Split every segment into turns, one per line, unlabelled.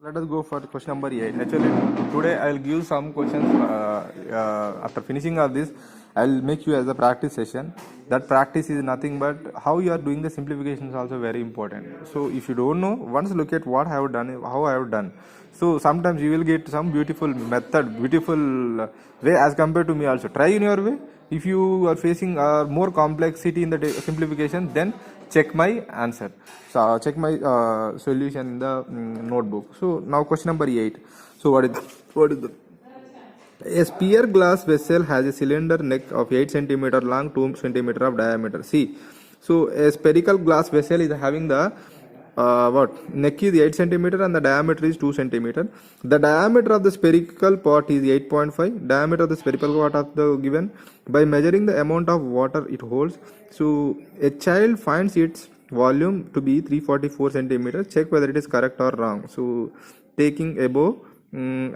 Let us go for question number 8. Actually, today I will give some questions. After finishing all this, I will make you as a practice session. That practice is nothing but how you are doing the simplification is also very important. So if you don't know, once look at what I have done, how I have done. So sometimes you will get some beautiful method, beautiful way as compared to me also. Try in your way. If you are facing more complexity in the simplification, then check my answer. So check my solution in the notebook. So now question number 8. So what is the a sphere glass vessel has a cylinder neck of 8 centimeter long, 2 centimeter of diameter. See, so a spherical glass vessel is having the neck is 8 centimeter and the diameter is 2 centimeter. The diameter of the spherical part is 8.5. Diameter of the spherical part of the given by measuring the amount of water it holds. So a child finds its volume to be 344 centimeters. Check whether it is correct or wrong. So taking above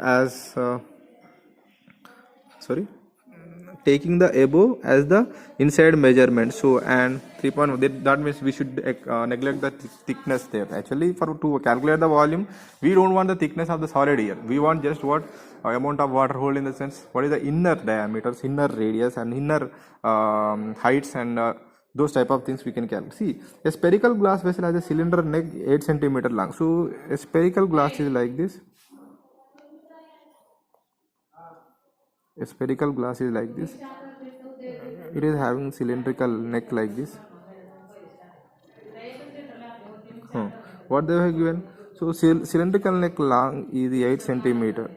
as taking the above as the inside measurement. So and 3.1, that means we should neglect the thickness there. Actually, for to calculate the volume, we don't want the thickness of the solid here. We want just what amount of water hold, in the sense what is the inner diameters, inner radius and inner heights, and those type of things we can calculate. See, a spherical glass vessel has a cylinder neck 8 centimeter long. So a spherical glass is like this. A spherical glass is like this. It is having cylindrical neck like this. What they have given? So cylindrical neck long is 8 centimeter.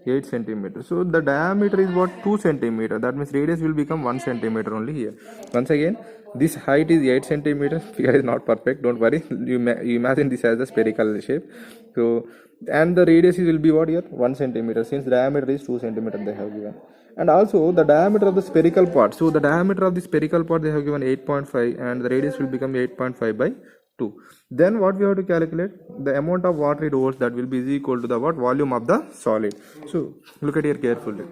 8 centimeter. So the diameter is what? 2 centimeter. That means radius will become 1 centimeter only here. Once again, this height is 8 centimeter. Figure is not perfect. Don't worry. You imagine this as a spherical shape. So and the radius will be what here? 1 centimeter. Since diameter is 2 centimeter, they have given. And also the diameter of the spherical part. So the diameter of the spherical part they have given 8.5, and the radius will become 8.5 by 2. Then what we have to calculate? The amount of water it holds, that will be is equal to the what? Volume of the solid. So look at here carefully.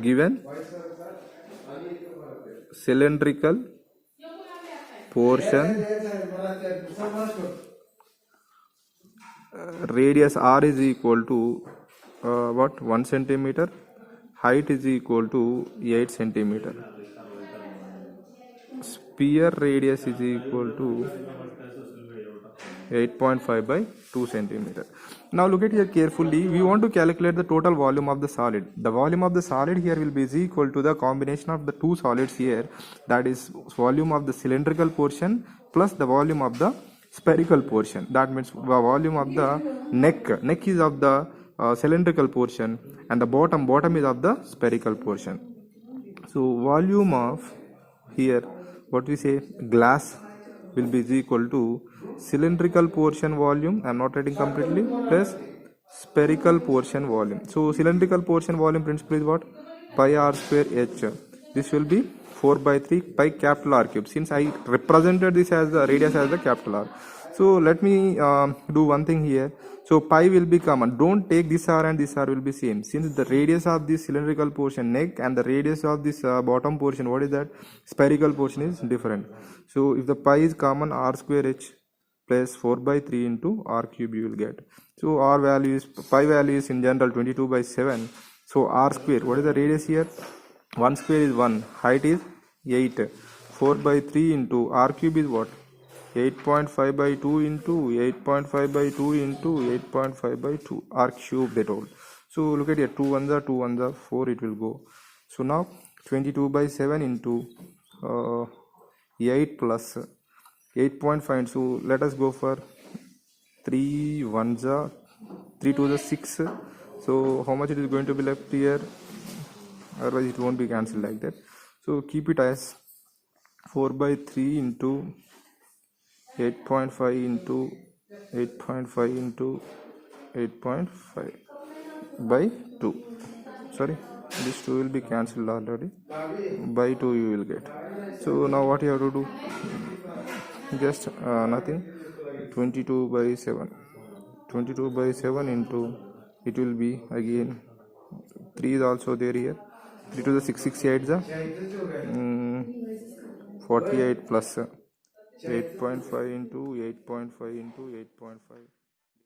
Given cylindrical portion, radius r is equal to 1 centimeter, height is equal to 8 centimeter, sphere radius is equal to 8.5 by 2 centimeter. Now look at here carefully. We want to calculate the total volume of the solid. The volume of the solid here will be equal to the combination of the two solids here, that is volume of the cylindrical portion plus the volume of the spherical portion. That means the volume of the neck is of the cylindrical portion, and the bottom is of the spherical portion. So volume of here, what we say, glass will be equal to cylindrical portion volume, I am not writing completely, plus spherical portion volume. So cylindrical portion volume principle is what? Pi r square h. This will be 4 by 3 pi capital R cube, since I represented this as the radius as the capital R. So let me do one thing here. So pi will be common. Don't take this r and this r will be same, since the radius of this cylindrical portion neck and the radius of this bottom portion, what is that? Spherical portion, is different. So if the pi is common, r square h plus 4 by 3 into r cube you will get. So r value is, pi value is in general 22 by 7. So r square, what is the radius here? 1 square is 1, height is 8. 4 by 3 into r cube is what? 8.5 by 2 into 8.5 by 2 into 8.5 by 2 r cube, they told. So look at here, 2 ones are 2 ones are 4, it will go. So now 22 by 7 into 8 plus 8.5. So let us go for 3 ones are 3 to the 6. So how much it is going to be left here? Otherwise it won't be cancelled like that. So keep it as 4 by 3 into 8.5 into 8.5 into 8.5 by 2. Sorry, this 2 will be cancelled already. By 2 you will get. So now what you have to do? Just nothing. 22 by 7. 22 by 7 into, it will be again 3 is also there here. 3 to the 6, 6 8 is 48 plus 8.5 into 8.5 into 8.5.